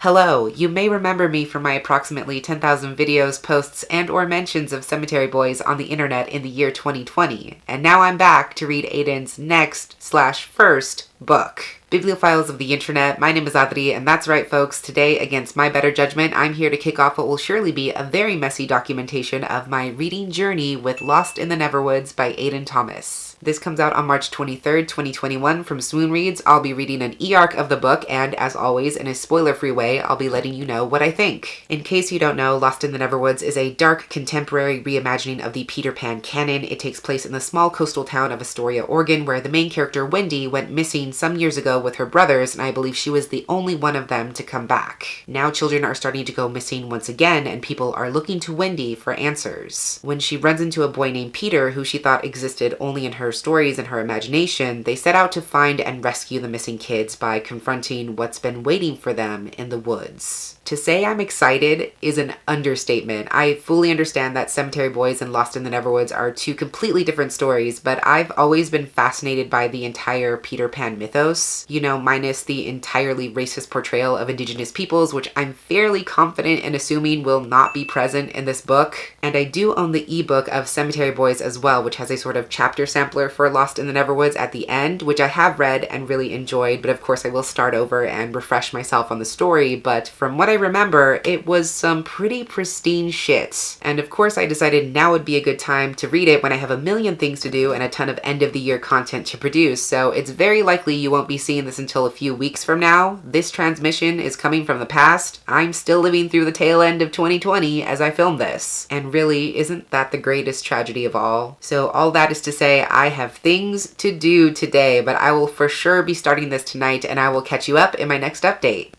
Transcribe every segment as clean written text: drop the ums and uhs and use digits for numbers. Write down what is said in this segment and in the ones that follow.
Hello, you may remember me from my approximately 10,000 videos, posts, and or mentions of Cemetery Boys on the internet in the year 2020, and now I'm back to read Aiden's next/first book. Bibliophiles of the internet, my name is Adri, and that's right folks, today against my better judgment, I'm here to kick off what will surely be a very messy documentation of my reading journey with Lost in the Neverwoods by Aiden Thomas. This comes out on March 23rd, 2021 from Swoon Reads. I'll be reading an e-arc of the book, and as always, in a spoiler-free way, I'll be letting you know what I think. In case you don't know, Lost in the Neverwoods is a dark, contemporary reimagining of the Peter Pan canon. It takes place in the small coastal town of Astoria, Oregon, where the main character, Wendy, went missing some years ago with her brothers, and I believe she was the only one of them to come back. Now children are starting to go missing once again, and people are looking to Wendy for answers. When she runs into a boy named Peter, who she thought existed only in her stories and her imagination, they set out to find and rescue the missing kids by confronting what's been waiting for them in the woods. To say I'm excited is an understatement. I fully understand that Cemetery Boys and Lost in the Neverwoods are two completely different stories, but I've always been fascinated by the entire Peter Pan mythos, minus the entirely racist portrayal of Indigenous peoples, which I'm fairly confident in assuming will not be present in this book. And I do own the ebook of Cemetery Boys as well, which has a sort of chapter sampler for Lost in the Neverwoods at the end, which I have read and really enjoyed, but of course I will start over and refresh myself on the story. But from what I remember, it was some pretty pristine shit. And of course I decided now would be a good time to read it when I have a million things to do and a ton of end of the year content to produce, so it's very likely you won't be seeing this until a few weeks from now. This transmission is coming from the past. I'm still living through the tail end of 2020 as I film this. And really, isn't that the greatest tragedy of all? So all that is to say, I have things to do today, but I will for sure be starting this tonight, and I will catch you up in my next update.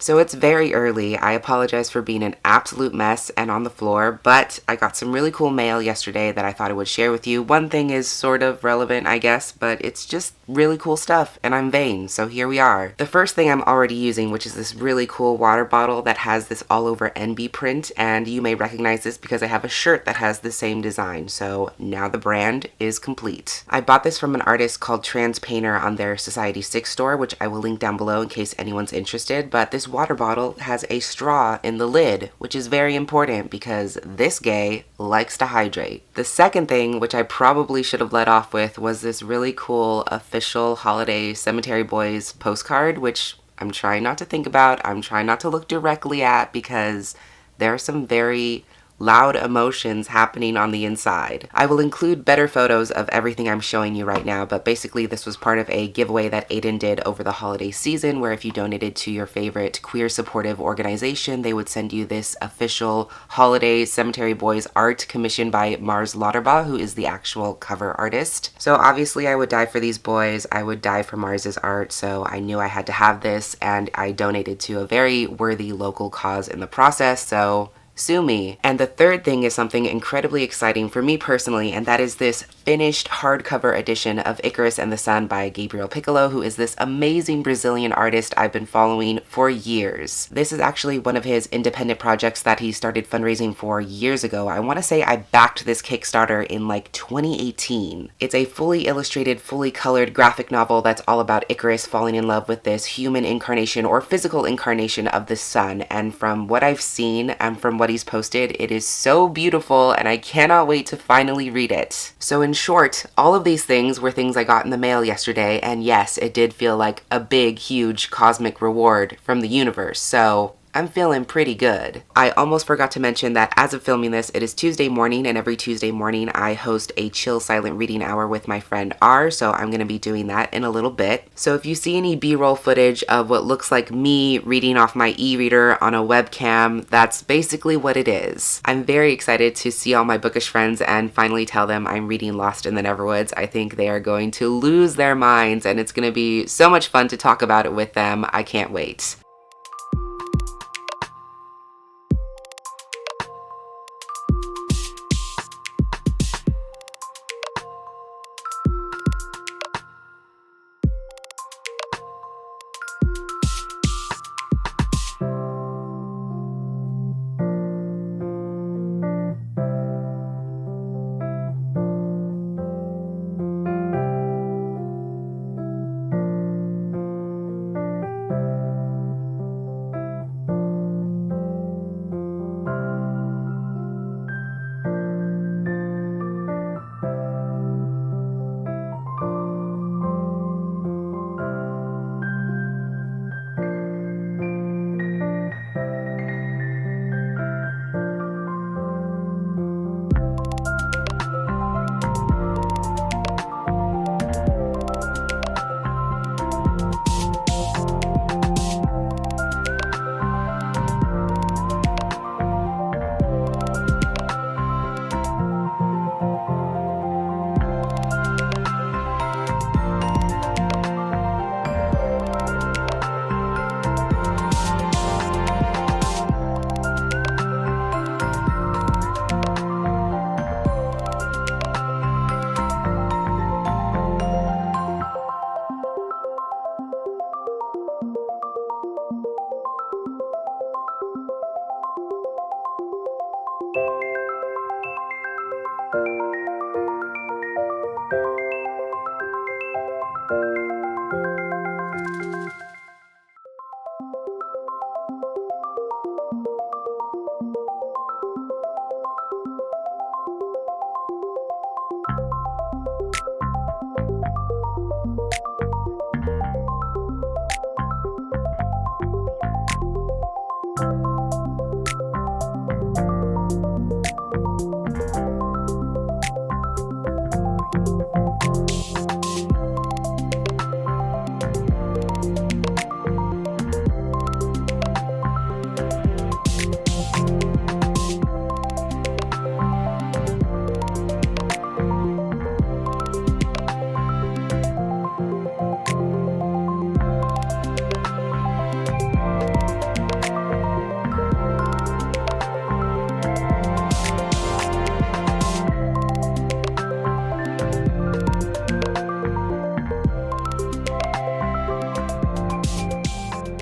So it's very early. I apologize for being an absolute mess and on the floor, but I got some really cool mail yesterday that I thought I would share with you. One thing is sort of relevant, I guess, but it's just really cool stuff, and I'm vain, so here we are. The first thing I'm already using, which is this really cool water bottle that has this all over NB print, and you may recognize this because I have a shirt that has the same design, so now the brand is complete. I bought this from an artist called Trans Painter on their Society 6 store, which I will link down below in case anyone's interested, but this water bottle has a straw in the lid, which is very important because this gay likes to hydrate. The second thing, which I probably should have let off with, was this really cool official holiday Cemetery Boys postcard, which I'm trying not to think about, I'm trying not to look directly at because there are some very loud emotions happening on the inside. I will include better photos of everything I'm showing you right now, but basically this was part of a giveaway that Aiden did over the holiday season, where if you donated to your favorite queer supportive organization, they would send you this official holiday Cemetery Boys art commissioned by Mars Lauterbach, who is the actual cover artist. So obviously I would die for these boys, I would die for Mars's art, so I knew I had to have this, and I donated to a very worthy local cause in the process, so sue me. And the third thing is something incredibly exciting for me personally, and that is this finished hardcover edition of Icarus and the Sun by Gabriel Piccolo, who is this amazing Brazilian artist I've been following for years. This is actually one of his independent projects that he started fundraising for years ago. I want to say I backed this Kickstarter in like 2018. It's a fully illustrated, fully colored graphic novel that's all about Icarus falling in love with this human incarnation or physical incarnation of the sun, and from what I've seen and from what Buddies posted. It is so beautiful and I cannot wait to finally read it. So in short, all of these things were things I got in the mail yesterday, and yes, it did feel like a big, huge cosmic reward from the universe, so I'm feeling pretty good. I almost forgot to mention that as of filming this, it is Tuesday morning, and every Tuesday morning I host a chill silent reading hour with my friend R, so I'm going to be doing that in a little bit. So if you see any B-roll footage of what looks like me reading off my e-reader on a webcam, that's basically what it is. I'm very excited to see all my bookish friends and finally tell them I'm reading Lost in the Neverwoods. I think they are going to lose their minds, and it's going to be so much fun to talk about it with them. I can't wait.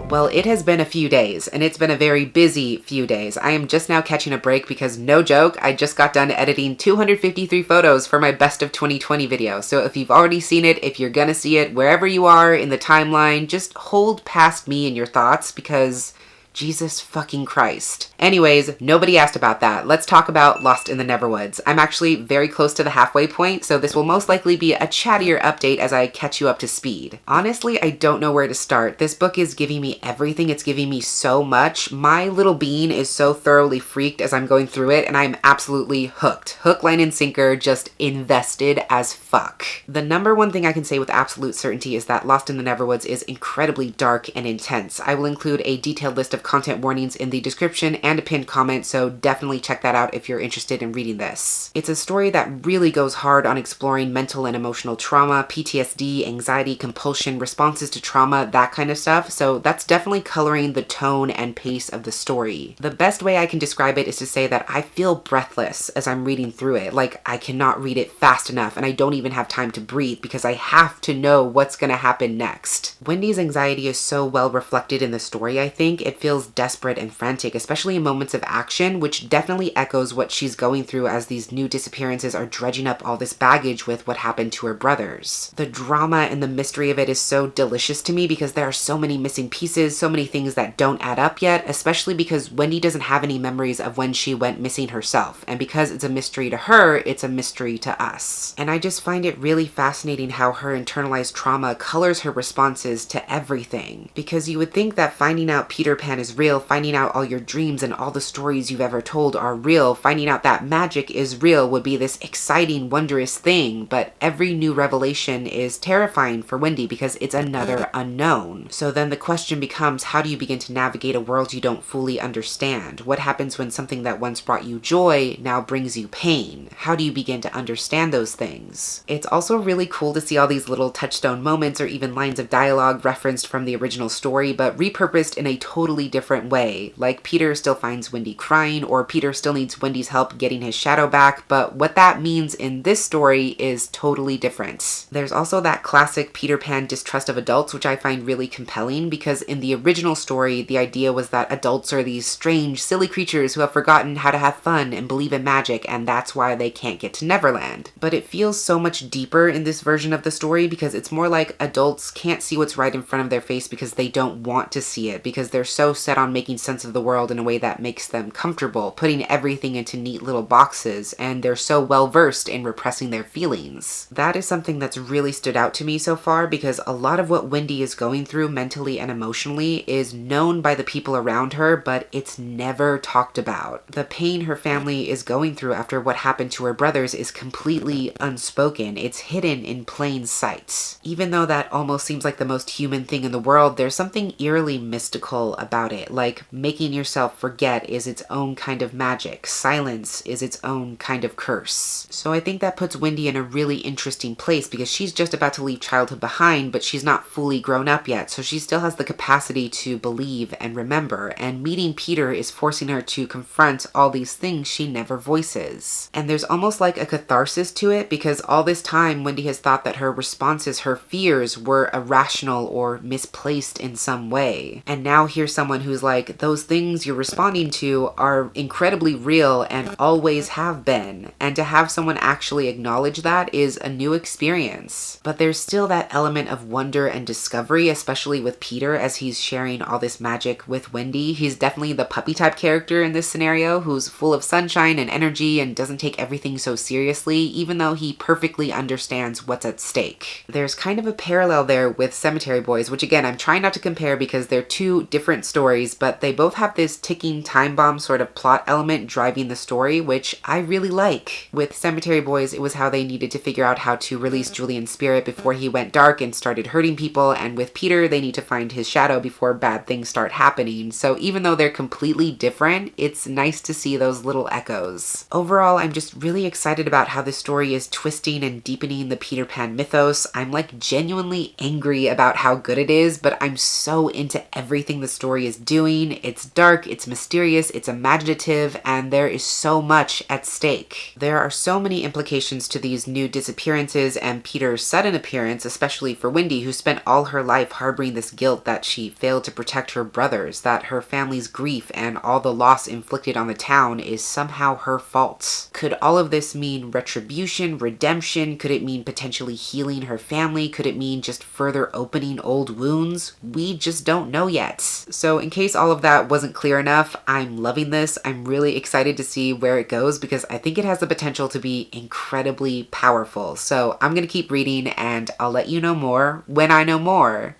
Well, it has been a few days, and it's been a very busy few days. I am just now catching a break because, no joke, I just got done editing 253 photos for my Best of 2020 video. So if you've already seen it, if you're gonna see it, wherever you are in the timeline, just hold past me in your thoughts because Jesus fucking Christ. Anyways, nobody asked about that. Let's talk about Lost in the Neverwoods. I'm actually very close to the halfway point, so this will most likely be a chattier update as I catch you up to speed. Honestly, I don't know where to start. This book is giving me everything. It's giving me so much. My little bean is so thoroughly freaked as I'm going through it, and I'm absolutely hooked. Hook, line, and sinker, just invested as fuck. The number one thing I can say with absolute certainty is that Lost in the Neverwoods is incredibly dark and intense. I will include a detailed list of content warnings in the description and a pinned comment, so definitely check that out if you're interested in reading this. It's a story that really goes hard on exploring mental and emotional trauma, PTSD, anxiety, compulsion, responses to trauma, that kind of stuff, so that's definitely coloring the tone and pace of the story. The best way I can describe it is to say that I feel breathless as I'm reading through it, like I cannot read it fast enough and I don't even have time to breathe because I have to know what's gonna happen next. Wendy's anxiety is so well reflected in the story, I think. It feels feels desperate and frantic, especially in moments of action, which definitely echoes what she's going through as these new disappearances are dredging up all this baggage with what happened to her brothers. The drama and the mystery of it is so delicious to me because there are so many missing pieces, so many things that don't add up yet, especially because Wendy doesn't have any memories of when she went missing herself. And because it's a mystery to her, it's a mystery to us. And I just find it really fascinating how her internalized trauma colors her responses to everything. Because you would think that finding out Peter Pan is real, finding out all your dreams and all the stories you've ever told are real, finding out that magic is real would be this exciting, wondrous thing. But every new revelation is terrifying for Wendy because it's another unknown. So then the question becomes, how do you begin to navigate a world you don't fully understand? What happens when something that once brought you joy now brings you pain? How do you begin to understand those things? It's also really cool to see all these little touchstone moments or even lines of dialogue referenced from the original story, but repurposed in a totally different way. Like Peter still finds Wendy crying, or Peter still needs Wendy's help getting his shadow back, but what that means in this story is totally different. There's also that classic Peter Pan distrust of adults, which I find really compelling because in the original story, the idea was that adults are these strange, silly creatures who have forgotten how to have fun and believe in magic, and that's why they can't get to Neverland. But it feels so much deeper in this version of the story because it's more like adults can't see what's right in front of their face because they don't want to see it, because they're so set on making sense of the world in a way that makes them comfortable, putting everything into neat little boxes, and they're so well versed in repressing their feelings. That is something that's really stood out to me so far because a lot of what Wendy is going through mentally and emotionally is known by the people around her, but it's never talked about. The pain her family is going through after what happened to her brothers is completely unspoken. It's hidden in plain sight. Even though that almost seems like the most human thing in the world, there's something eerily mystical about it. Like making yourself forget is its own kind of magic. Silence is its own kind of curse. So I think that puts Wendy in a really interesting place because she's just about to leave childhood behind, but she's not fully grown up yet. So she still has the capacity to believe and remember. And meeting Peter is forcing her to confront all these things she never voices. And there's almost like a catharsis to it because all this time Wendy has thought that her responses, her fears were irrational or misplaced in some way. And now here's someone who's like, those things you're responding to are incredibly real and always have been. And to have someone actually acknowledge that is a new experience. But there's still that element of wonder and discovery, especially with Peter as he's sharing all this magic with Wendy. He's definitely the puppy type character in this scenario who's full of sunshine and energy and doesn't take everything so seriously, even though he perfectly understands what's at stake. There's kind of a parallel there with Cemetery Boys, which again, I'm trying not to compare because they're two different stories, but they both have this ticking time bomb sort of plot element driving the story, which I really like. With Cemetery Boys, it was how they needed to figure out how to release Julian's spirit before he went dark and started hurting people, and with Peter, they need to find his shadow before bad things start happening. So even though they're completely different, it's nice to see those little echoes. Overall, I'm just really excited about how this story is twisting and deepening the Peter Pan mythos. I'm like genuinely angry about how good it is, but I'm so into everything the story is doing. It's dark, it's mysterious, it's imaginative, and there is so much at stake. There are so many implications to these new disappearances and Peter's sudden appearance, especially for Wendy, who spent all her life harboring this guilt that she failed to protect her brothers, that her family's grief and all the loss inflicted on the town is somehow her fault. Could all of this mean retribution, redemption? Could it mean potentially healing her family? Could it mean just further opening old wounds? We just don't know yet. So in case all of that wasn't clear enough, I'm loving this. I'm really excited to see where it goes because I think it has the potential to be incredibly powerful. So I'm gonna keep reading and I'll let you know more when I know more.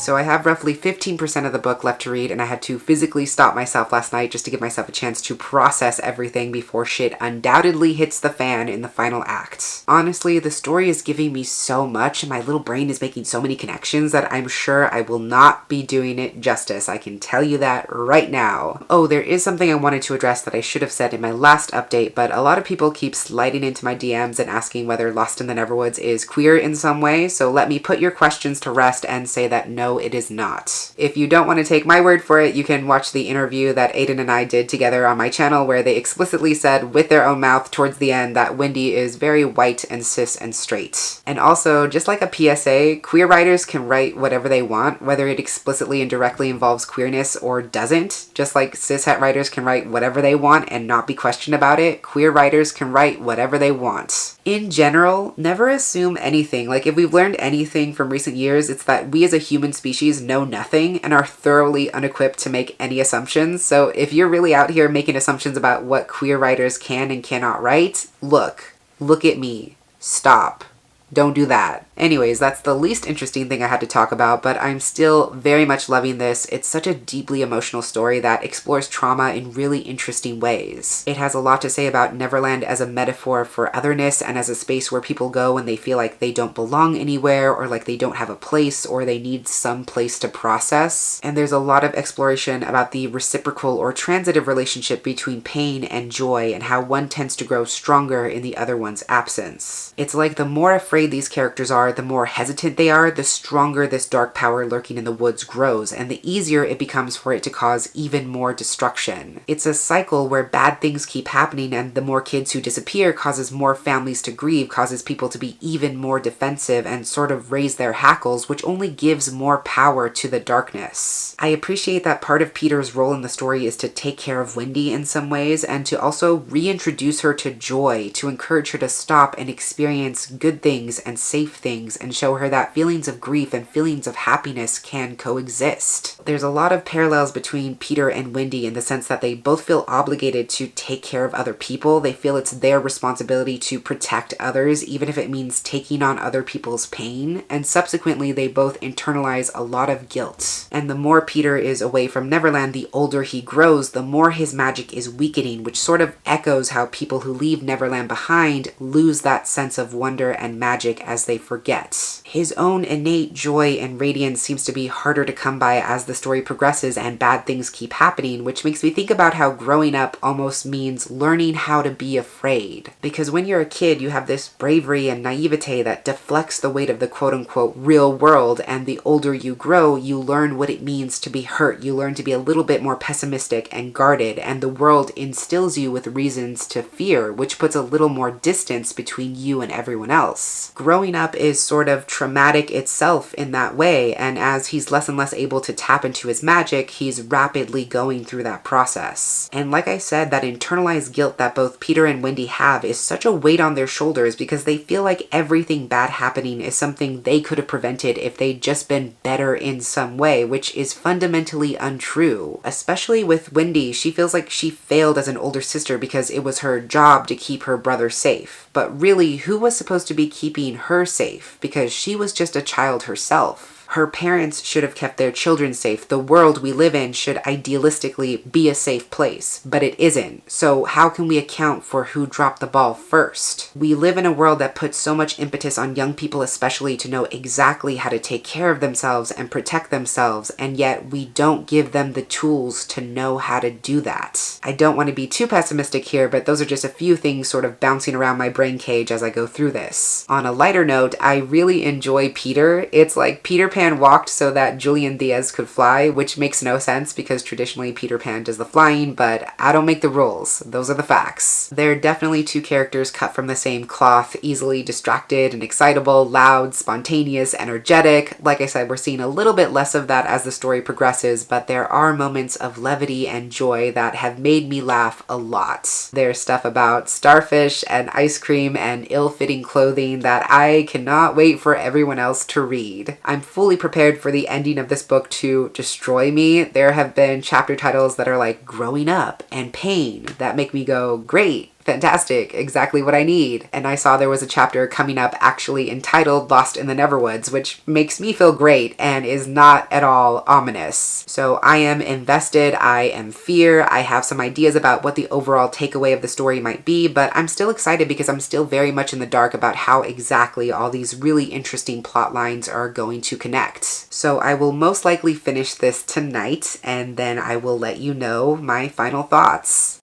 So I have roughly 15% of the book left to read, and I had to physically stop myself last night just to give myself a chance to process everything before shit undoubtedly hits the fan in the final act. Honestly, the story is giving me so much, and my little brain is making so many connections that I'm sure I will not be doing it justice. I can tell you that right now. Oh, there is something I wanted to address that I should have said in my last update, but a lot of people keep sliding into my DMs and asking whether Lost in the Neverwoods is queer in some way, so let me put your questions to rest and say that no, it is not. If you don't want to take my word for it, you can watch the interview that Aiden and I did together on my channel where they explicitly said with their own mouth towards the end that Wendy is very white and cis and straight. And also, just like a PSA, queer writers can write whatever they want, whether it explicitly and directly involves queerness or doesn't. Just like cishet writers can write whatever they want and not be questioned about it, queer writers can write whatever they want. In general, never assume anything. Like, if we've learned anything from recent years, it's that we as a human species know nothing and are thoroughly unequipped to make any assumptions. So if you're really out here making assumptions about what queer writers can and cannot write, look at me. Stop. Don't do that. Anyways, that's the least interesting thing I had to talk about, but I'm still very much loving this. It's such a deeply emotional story that explores trauma in really interesting ways. It has a lot to say about Neverland as a metaphor for otherness and as a space where people go when they feel like they don't belong anywhere or like they don't have a place or they need some place to process. And there's a lot of exploration about the reciprocal or transitive relationship between pain and joy and how one tends to grow stronger in the other one's absence. It's like the more afraid these characters are, the more hesitant they are, the stronger this dark power lurking in the woods grows, and the easier it becomes for it to cause even more destruction. It's a cycle where bad things keep happening, and the more kids who disappear causes more families to grieve, causes people to be even more defensive and sort of raise their hackles, which only gives more power to the darkness. I appreciate that part of Peter's role in the story is to take care of Wendy in some ways, and to also reintroduce her to joy, to encourage her to stop and experience good things and safe things, and show her that feelings of grief and feelings of happiness can coexist. There's a lot of parallels between Peter and Wendy in the sense that they both feel obligated to take care of other people. They feel it's their responsibility to protect others, even if it means taking on other people's pain, and subsequently they both internalize a lot of guilt. And the more Peter is away from Neverland, the older he grows, the more his magic is weakening, which sort of echoes how people who leave Neverland behind lose that sense of wonder and magic as they forget. His own innate joy and radiance seems to be harder to come by as the story progresses and bad things keep happening, which makes me think about how growing up almost means learning how to be afraid. Because when you're a kid, you have this bravery and naivete that deflects the weight of the quote-unquote real world, and the older you grow, you learn what it means to be hurt. You learn to be a little bit more pessimistic and guarded, and the world instills you with reasons to fear, which puts a little more distance between you and everyone else. Growing up is sort of traumatic itself in that way, and as he's less and less able to tap into his magic, he's rapidly going through that process. And like I said, that internalized guilt that both Peter and Wendy have is such a weight on their shoulders because they feel like everything bad happening is something they could have prevented if they'd just been better in some way, which is fundamentally untrue. Especially with Wendy, she feels like she failed as an older sister because it was her job to keep her brother safe. But really, who was supposed to be keeping her safe? Because she was just a child herself. Her parents should have kept their children safe. The world we live in should idealistically be a safe place, but it isn't. So how can we account for who dropped the ball first? We live in a world that puts so much impetus on young people especially to know exactly how to take care of themselves and protect themselves, and yet we don't give them the tools to know how to do that. I don't want to be too pessimistic here, but those are just a few things sort of bouncing around my brain cage as I go through this. On a lighter note, I really enjoy Peter. It's like Peter Pan walked so that Julian Diaz could fly, which makes no sense because traditionally Peter Pan does the flying, but I don't make the rules. Those are the facts. They're definitely two characters cut from the same cloth, easily distracted and excitable, loud, spontaneous, energetic. Like I said, we're seeing a little bit less of that as the story progresses, but there are moments of levity and joy that have made me laugh a lot. There's stuff about starfish and ice cream and ill-fitting clothing that I cannot wait for everyone else to read. I'm fully prepared for the ending of this book to destroy me. There have been chapter titles that are like growing up and pain that make me go, great, Fantastic, exactly what I need. And I saw there was a chapter coming up actually entitled Lost in the Neverwoods, which makes me feel great and is not at all ominous. So I am invested, I am fear, I have some ideas about what the overall takeaway of the story might be, but I'm still excited because I'm still very much in the dark about how exactly all these really interesting plot lines are going to connect. So I will most likely finish this tonight, and then I will let you know my final thoughts.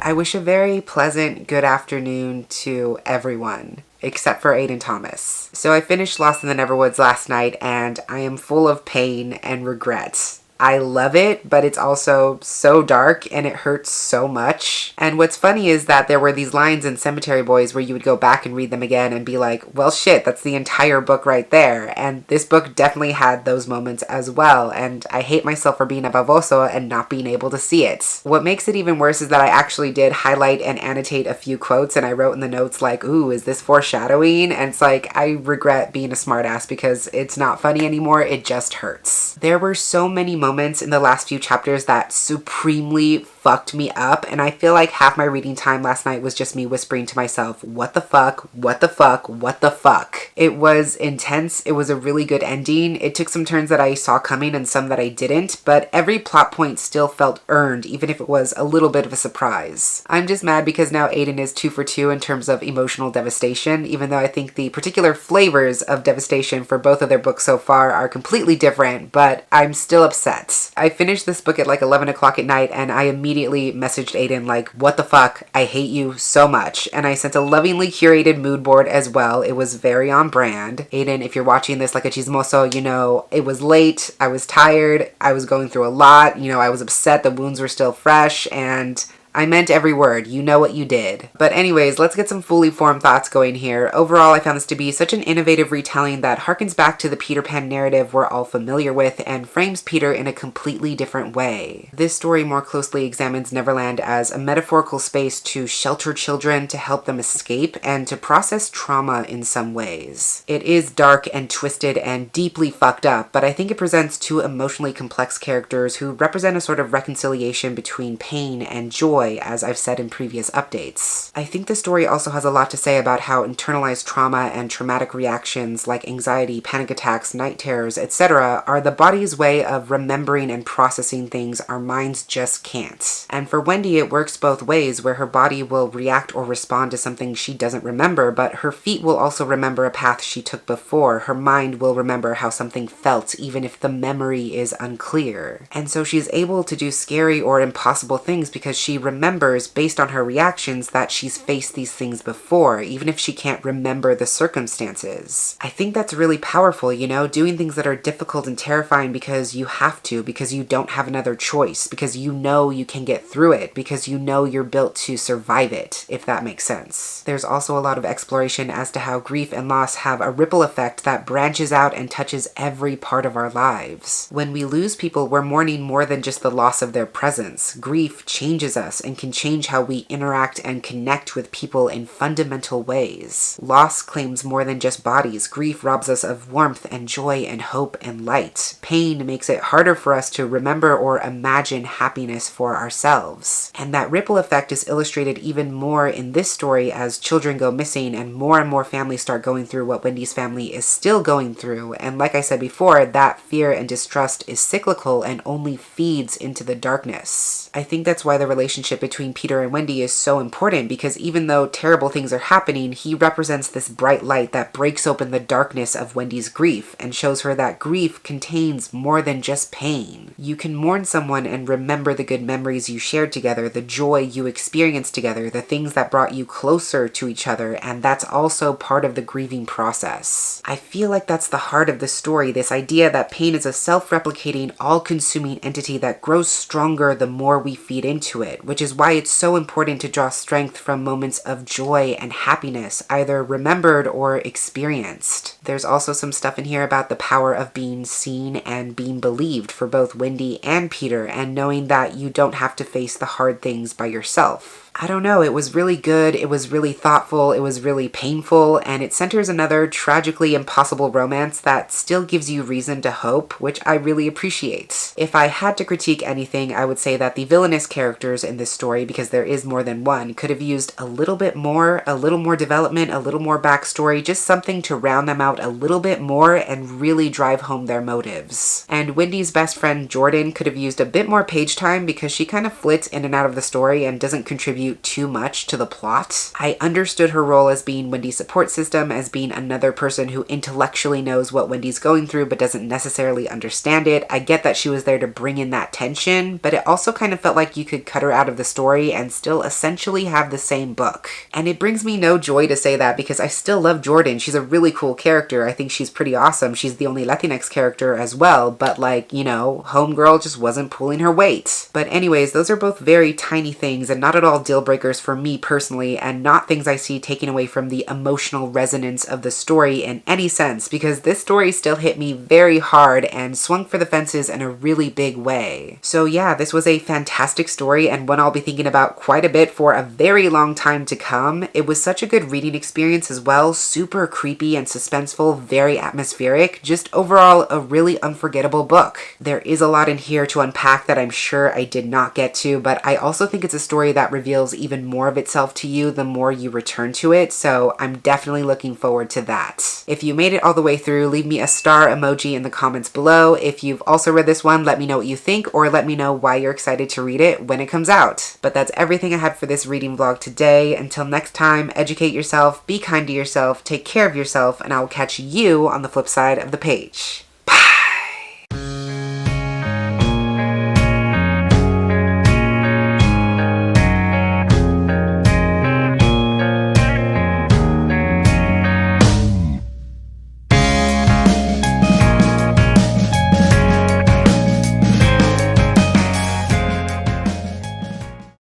I wish a very pleasant good afternoon to everyone, except for Aiden Thomas. So I finished Lost in the Neverwoods last night, and I am full of pain and regret. I love it, but it's also so dark and it hurts so much. And what's funny is that there were these lines in Cemetery Boys where you would go back and read them again and be like, well shit, that's the entire book right there. And this book definitely had those moments as well. And I hate myself for being a baboso and not being able to see it. What makes it even worse is that I actually did highlight and annotate a few quotes, and I wrote in the notes like, ooh, is this foreshadowing? And it's like, I regret being a smartass because it's not funny anymore, it just hurts. There were so many moments in the last few chapters that supremely fucked me up, and I feel like half my reading time last night was just me whispering to myself, what the fuck, what the fuck, what the fuck. It was intense, it was a really good ending. It took some turns that I saw coming and some that I didn't, but every plot point still felt earned, even if it was a little bit of a surprise. I'm just mad because now Aiden is 2 for 2 in terms of emotional devastation, even though I think the particular flavors of devastation for both of their books so far are completely different, but I'm still upset. I finished this book at like 11 o'clock at night, and I immediately messaged Aiden like, what the fuck, I hate you so much. And I sent a lovingly curated mood board as well. It was very on brand. Aiden, if you're watching this like a chismoso, you know, it was late, I was tired, I was going through a lot, you know, I was upset, the wounds were still fresh, and I meant every word. You know what you did. But anyways, let's get some fully formed thoughts going here. Overall, I found this to be such an innovative retelling that harkens back to the Peter Pan narrative we're all familiar with and frames Peter in a completely different way. This story more closely examines Neverland as a metaphorical space to shelter children, to help them escape, and to process trauma in some ways. It is dark and twisted and deeply fucked up, but I think it presents two emotionally complex characters who represent a sort of reconciliation between pain and joy, as I've said in previous updates. I think the story also has a lot to say about how internalized trauma and traumatic reactions like anxiety, panic attacks, night terrors, etc. are the body's way of remembering and processing things our minds just can't. And for Wendy, it works both ways, where her body will react or respond to something she doesn't remember, but her feet will also remember a path she took before. Her mind will remember how something felt, even if the memory is unclear. And so she's able to do scary or impossible things because she remembers based on her reactions that she's faced these things before, even if she can't remember the circumstances. I think that's really powerful, you know, doing things that are difficult and terrifying because you have to, because you don't have another choice, because you know you can get through it, because you know you're built to survive it, if that makes sense. There's also a lot of exploration as to how grief and loss have a ripple effect that branches out and touches every part of our lives. When we lose people, we're mourning more than just the loss of their presence. Grief changes us and can change how we interact and connect with people in fundamental ways. Loss claims more than just bodies. Grief robs us of warmth and joy and hope and light. Pain makes it harder for us to remember or imagine happiness for ourselves. And that ripple effect is illustrated even more in this story as children go missing and more families start going through what Wendy's family is still going through. And like I said before, that fear and distrust is cyclical and only feeds into the darkness. I think that's why the relationship between Peter and Wendy is so important, because even though terrible things are happening, he represents this bright light that breaks open the darkness of Wendy's grief and shows her that grief contains more than just pain. You can mourn someone and remember the good memories you shared together, the joy you experienced together, the things that brought you closer to each other, and that's also part of the grieving process. I feel like that's the heart of the story, this idea that pain is a self-replicating, all-consuming entity that grows stronger the more we feed into it, which is why it's so important to draw strength from moments of joy and happiness, either remembered or experienced. There's also some stuff in here about the power of being seen and being believed for both Wendy and Peter, and knowing that you don't have to face the hard things by yourself. I don't know, it was really good, it was really thoughtful, it was really painful, and it centers another tragically impossible romance that still gives you reason to hope, which I really appreciate. If I had to critique anything, I would say that the villainous characters in this story, because there is more than one, could have used a little more development, a little more backstory, just something to round them out a little bit more and really drive home their motives. And Wendy's best friend Jordan could have used a bit more page time because she kind of flits in and out of the story and doesn't contribute too much to the plot. I understood her role as being Wendy's support system, as being another person who intellectually knows what Wendy's going through but doesn't necessarily understand it. I get that she was there to bring in that tension, but it also kind of felt like you could cut her out of the story and still essentially have the same book. And it brings me no joy to say that because I still love Jordan. She's a really cool character. I think she's pretty awesome. She's the only Latinx character as well, but like, you know, Homegirl just wasn't pulling her weight. But anyways, those are both very tiny things and not at all deal breakers for me personally, and not things I see taking away from the emotional resonance of the story in any sense, because this story still hit me very hard and swung for the fences in a really big way. So yeah, this was a fantastic story and one I'll be thinking about quite a bit for a very long time to come. It was such a good reading experience as well, super creepy and suspenseful, very atmospheric, just overall a really unforgettable book. There is a lot in here to unpack that I'm sure I did not get to, but I also think it's a story that reveals even more of itself to you the more you return to it, so I'm definitely looking forward to that. If you made it all the way through, leave me a star emoji in the comments below. If you've also read this one, let me know what you think, or let me know why you're excited to read it when it comes out. But that's everything I had for this reading vlog today. Until next time, educate yourself, be kind to yourself, take care of yourself, and I will catch you on the flip side of the page.